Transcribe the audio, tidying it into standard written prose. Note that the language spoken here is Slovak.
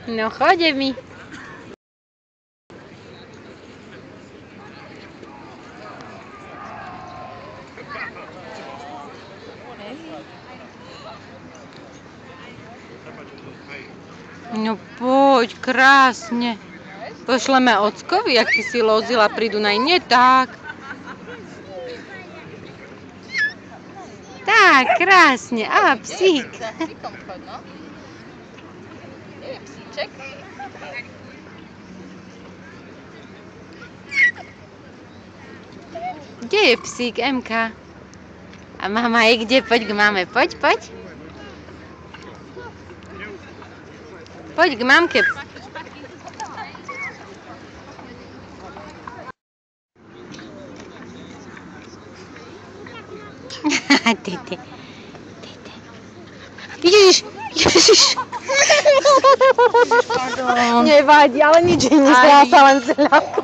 No chodě mi. No poď, krásne. Pošleme ockovi, jak ty si lozila pri Dunaji. Nie tak. Tak, krásne. A, psík. Kde je psík, Emka? A mama je kde? Poď k mame. Poď, poď. Poď k mamke. Tete. Tete. Ježiš, ježiš. Nevadí, ale nič nestala sa len zľavko.